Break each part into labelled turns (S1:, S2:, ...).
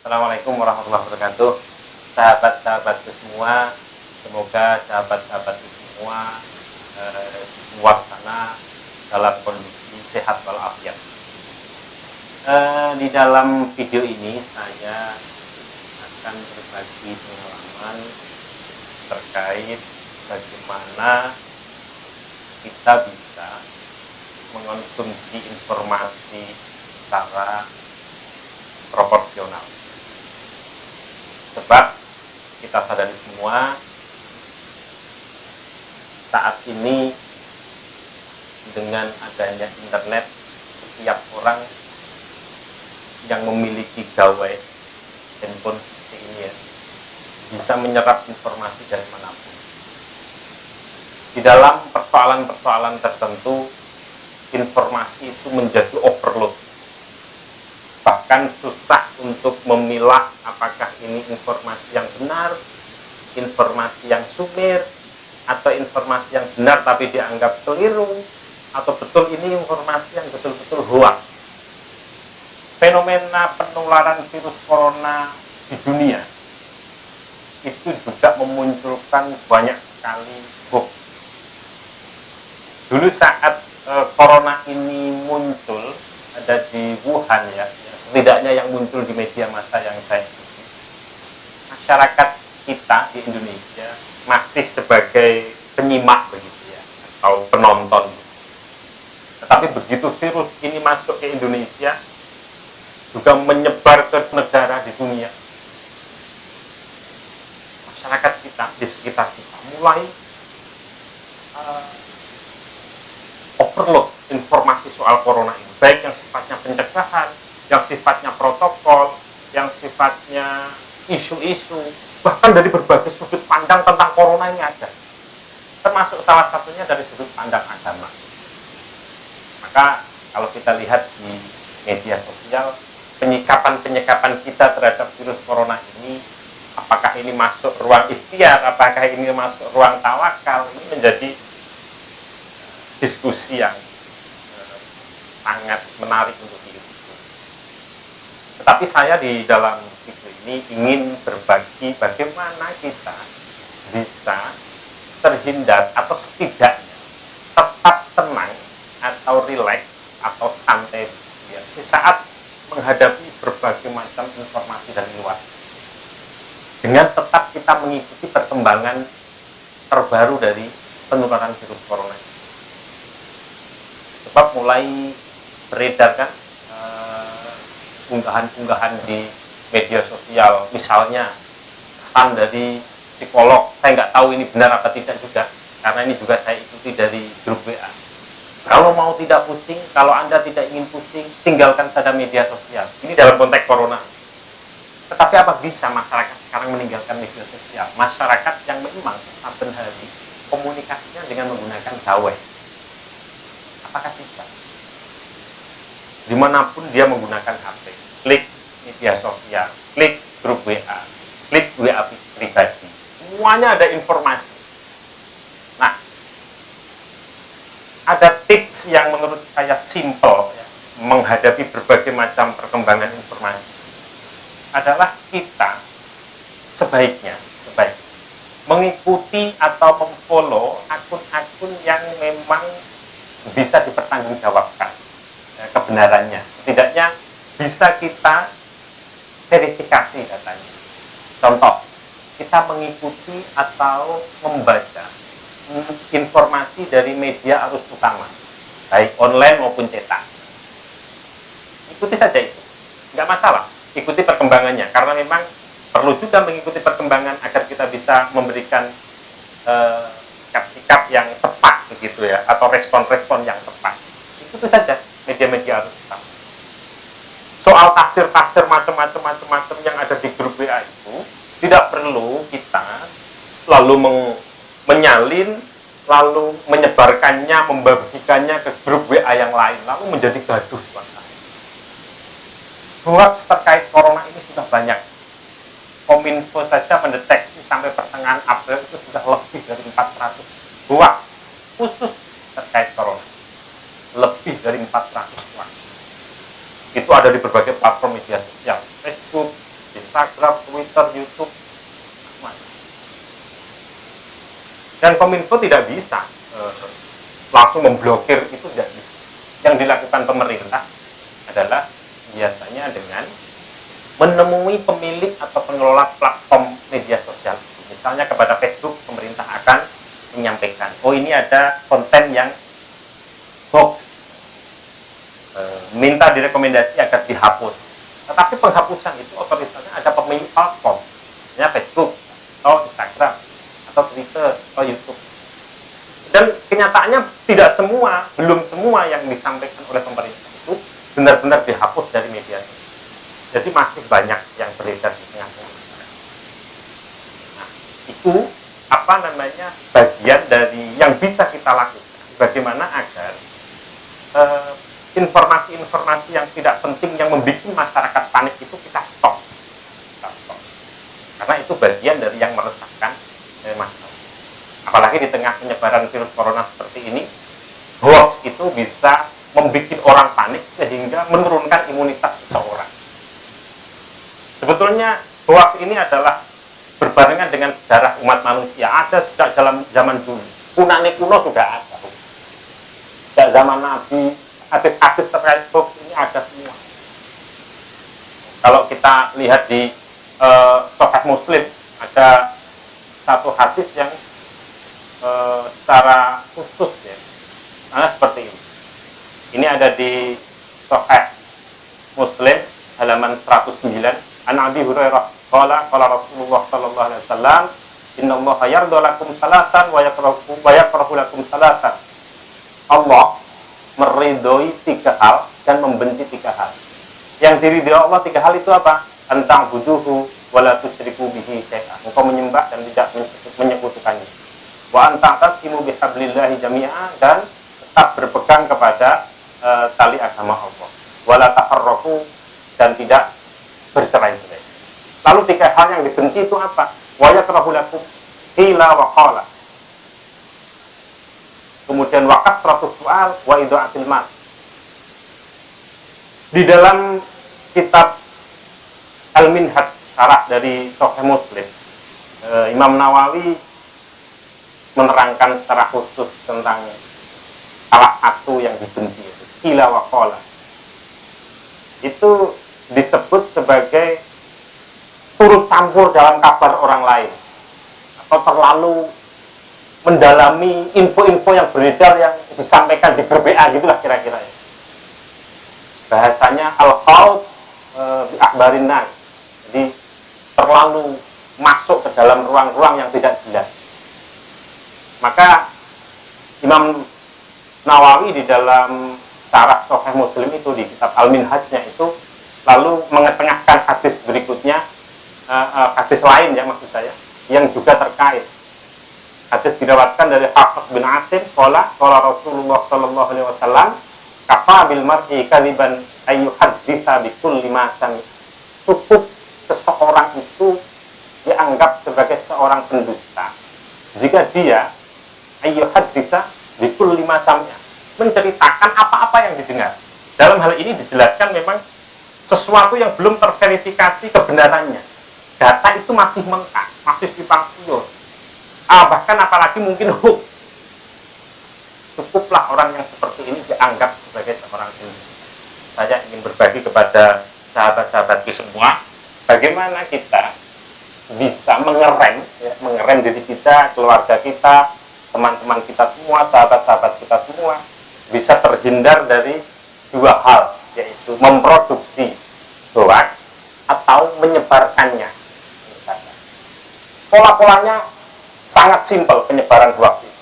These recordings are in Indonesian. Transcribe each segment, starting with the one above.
S1: Assalamualaikum warahmatullahi wabarakatuh. Sahabat-sahabatku semua, semoga sahabat-sahabatku semua di luar sana dalam kondisi sehat walafiat. Di dalam video ini saya akan berbagi pengalaman terkait bagaimana kita bisa mengonsumsi informasi secara proporsional. Sebab kita sadari semua saat ini dengan adanya internet, setiap orang yang memiliki gawai handphone seperti ini ya, bisa menyerap informasi dari manapun. Di dalam persoalan-persoalan tertentu, informasi itu menjadi overload. Bahkan susah untuk memilah apakah ini informasi yang benar, informasi yang sumir, atau informasi yang benar tapi dianggap keliru, atau betul ini informasi yang betul-betul hoax. Fenomena penularan virus corona di dunia itu juga memunculkan banyak sekali hoax. Dulu saat corona ini muncul, ada di Wuhan ya, setidaknya yang muncul di media massa yang saya ikuti, masyarakat kita di Indonesia masih sebagai penyimak begitu ya, atau penonton. Tetapi begitu virus ini masuk ke Indonesia, juga menyebar ke negara di dunia, masyarakat kita di sekitar kita mulai overload informasi soal corona ini, baik yang sifatnya pencegahan, yang sifatnya protokol, yang sifatnya isu-isu, bahkan dari berbagai sudut pandang tentang corona ini ada, termasuk salah satunya dari sudut pandang agama. Maka kalau kita lihat di media sosial, penyikapan kita terhadap virus corona ini, apakah ini masuk ruang ikhtiar, apakah ini masuk ruang tawakal, ini menjadi diskusi yang sangat menarik untuk diikuti. Tetapi saya di dalam video ini ingin berbagi bagaimana kita bisa terhindar atau setidaknya tetap tenang atau rileks atau santai ya, sesaat menghadapi berbagai macam informasi dari luar, dengan tetap kita mengikuti perkembangan terbaru dari penularan virus corona. Sebab mulai beredar kan unggahan-unggahan di media sosial, misalnya pesan dari psikolog, saya nggak tahu ini benar apa tidak juga, karena ini juga saya ikuti dari grup WA. Kalau mau tidak pusing, kalau Anda tidak ingin pusing, tinggalkan saja media sosial. Ini dalam konteks corona. Tetapi apa bisa masyarakat sekarang meninggalkan media sosial? Masyarakat yang memang saben hari komunikasinya dengan menggunakan gawai. Apakah bisa? Dimanapun dia menggunakan HP, klik media sosial, klik grup WA, klik WA pribadi, semuanya ada informasi. Nah, ada tips yang menurut saya simple ya, menghadapi berbagai macam perkembangan informasi, adalah kita sebaiknya mengikuti atau memfollow akun-akun yang memang bisa dipertanggungjawabkan ya, kebenarannya. Setidaknya bisa kita verifikasi datanya. Contoh, kita mengikuti atau membaca informasi dari media arus utama, baik online maupun cetak. Ikuti saja itu, nggak masalah. Ikuti perkembangannya, karena memang perlu juga mengikuti perkembangan agar kita bisa memberikan sikap-sikap yang tepat begitu ya, atau respon-respon yang tepat. Itu saja media-media harus utama. Soal tafsir-tafsir macam-macam yang ada di grup WA itu tidak perlu kita lalu menyalin, lalu menyebarkannya, membagikannya ke grup WA yang lain, lalu menjadi gaduh suasana. Hoax terkait corona ini sudah banyak. Kominfo saja mendeteksi sampai pertengahan April itu sudah lebih dari 400 hoax khusus terkait corona. Lebih dari 400 hoax. Itu ada di berbagai platform media sosial, Facebook, di Instagram, Twitter, YouTube. Dan Kominfo tidak bisa langsung memblokir itu, tidak bisa. Yang dilakukan pemerintah adalah biasanya dengan menemui pemilik atau pengelola platform media sosial. Misalnya kepada Facebook, pemerintah akan menyampaikan, oh ini ada konten yang hoax, minta direkomendasi agar dihapus. Tetapi penghapusan itu otoritasnya ada pemilik platform, misalnya Facebook, atau Instagram, atau Twitter, atau YouTube. Dan kenyataannya tidak semua, belum semua yang disampaikan oleh pemerintah itu benar-benar dihapus dari media sosial. Jadi masih banyak yang beredar di tengah-tengah. Nah, itu bagian dari yang bisa kita lakukan. Bagaimana agar informasi-informasi yang tidak penting yang membuat masyarakat panik itu kita stop. Karena itu bagian dari yang meresahkan masyarakat. Apalagi di tengah penyebaran virus corona seperti ini, hoax itu bisa membuat orang panik sehingga menurunkan imunitas seseorang. Sebetulnya hoax ini adalah berbarengan dengan sejarah umat manusia. Ada sejak dalam zaman dulu. Kunane kuno sudah ada. Sejak zaman Nabi, hadis-hadis terkait hoax ini ada semua. Kalau kita lihat di Sahih Muslim, ada satu hadis yang secara khusus ya, karena seperti ini. Ini ada di Sahih Muslim halaman 109. An Abi Hurairah qala Rasulullah sallallahu alaihi wasallam, innallaha yarda lakum salatan wa yakrahu lakum salatan. Allah meridhoi 3 hal dan membenci 3 hal. Yang diridhoi Allah 3 hal itu apa? Antang buduhu wa la tusyriku bihi syai'an. Engkau menyembah dan tidak menyekutukannya. Wa antang tasqimu bihablillahi jami'a, dan tetap berpegang kepada tali agama Allah. Wa la tafarraqu, dan tidak bercerai-berai. Lalu 3 hal yang dibenci itu apa? Wa yakrahu lakum qila wa qala. Kemudian wa kasratus su'al wa idha'atil mal. Di dalam kitab Al-Minhaj, syarah dari Sahih Muslim, Imam Nawawi menerangkan secara khusus tentang salah satu yang dibenci, qila wa qala. Itu disebut sebagai turut campur dalam kabar orang lain, atau terlalu mendalami info-info yang beredar yang disampaikan di grup WA, gitulah kira-kira ya. Bahasanya al-khawd bi akhbarin nas. Jadi terlalu masuk ke dalam ruang-ruang yang tidak jelas. Maka Imam Nawawi di dalam syarah Sahih Muslim itu, di kitab Al-Minhajnya itu, lalu mengetengahkan hadis berikutnya, hadis lain ya maksud saya, yang juga terkait. Hadis diriwayatkan dari Hafiz bin Asim, qala Rasulullah sallallahu alaihi wasallam, kafa bil mar'i kadiban ayyuhaddzitsa bi kulli ma sami. Cukup seseorang itu dianggap sebagai seorang pendusta jika dia ayyuhaddzitsa bi kulli ma sami, menceritakan apa-apa yang didengar. Dalam hal ini dijelaskan memang sesuatu yang belum terverifikasi kebenarannya. Data itu masih mentah, masih simpang siur. Bahkan apalagi mungkin hoax. Cukuplah orang yang seperti ini dianggap sebagai seorang pendusta. Saya ingin berbagi kepada sahabat-sahabatku semua, bagaimana kita bisa mengerem diri kita, keluarga kita, teman-teman kita semua, sahabat-sahabat kita semua, bisa terhindar dari 2 hal, yaitu memproduksi hoax atau menyebarkannya. Pola-polanya sangat simpel penyebaran hoax itu.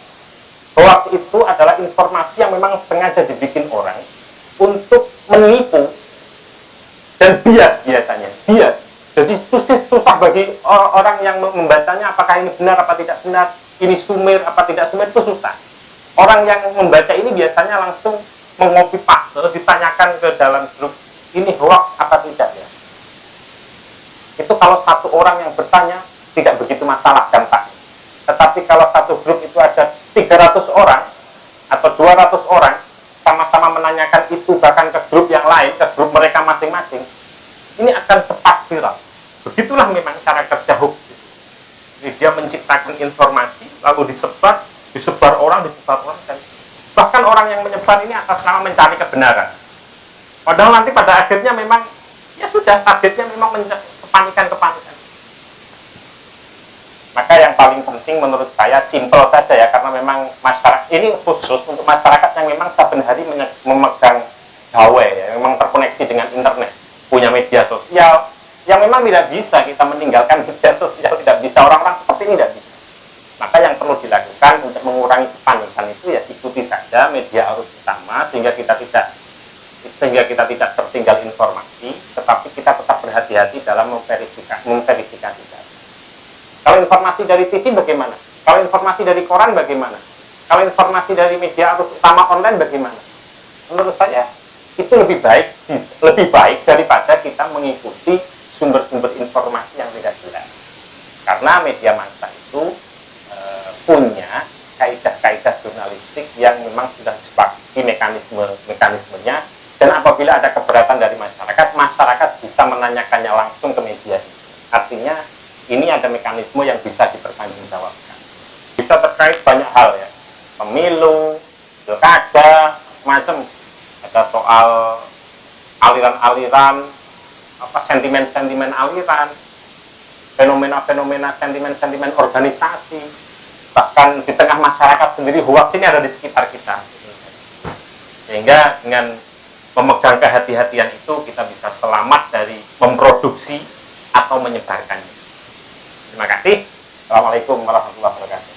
S1: Hoax itu adalah informasi yang memang sengaja dibikin orang untuk menipu dan bias biasanya. Bias. Jadi susah bagi orang yang membacanya apakah ini benar apa tidak benar, ini sumir apa tidak sumir, itu susah. Orang yang membaca ini biasanya langsung mengopi paste, ditanyakan ke dalam grup, ini hoax apa tidak ya. Itu kalau 1 orang yang bertanya tidak begitu masalah dampaknya. Tetapi kalau satu grup itu ada 300 orang atau 200 orang sama-sama menanyakan itu bahkan ke grup yang lain, ke grup mereka masing-masing, ini akan cepat viral. Begitulah memang cara kerja hoax. Jadi dia menciptakan informasi, lalu disebar orang, dan bahkan orang yang menyebar ini atas nama mencari kebenaran. Padahal nanti pada akhirnya memang, ya sudah, targetnya memang kepanikan. Maka yang paling penting menurut saya simpel saja ya, karena memang masyarakat ini khusus untuk masyarakat yang memang saben hari memegang gawai ya, memang terkoneksi dengan internet, punya media sosial, yang memang tidak bisa kita meninggalkan media sosial, tidak bisa, orang-orang seperti ini tidak bisa. Maka yang perlu dilakukan untuk mengurangi kepanikan itu ya ikuti saja media arus utama, sehingga kita tidak tertinggal informasi, tetapi kita tetap berhati-hati dalam memverifikasi data. Kalau informasi dari TV bagaimana? Kalau informasi dari koran bagaimana? Kalau informasi dari media arus utama online bagaimana? Menurut saya itu lebih baik daripada kita mengikuti sumber-sumber informasi yang tidak jelas. Karena media massa itu punya kaidah-kaidah jurnalistik yang memang sudah disepakati mekanismenya, dan apabila ada keberatan dari masyarakat bisa menanyakannya langsung ke media ini. Artinya ini ada mekanisme yang bisa dipertanggungjawabkan. Bisa terkait banyak hal ya, pemilu, pilkada, macam, ada soal aliran-aliran, sentimen-sentimen aliran, fenomena-fenomena sentimen-sentimen organisasi, bahkan di tengah masyarakat sendiri hoax ini ada di sekitar kita. Sehingga dengan memegang kehati-hatian itu kita bisa selamat dari memproduksi atau menyebarkannya. Terima kasih. Assalamualaikum warahmatullahi wabarakatuh.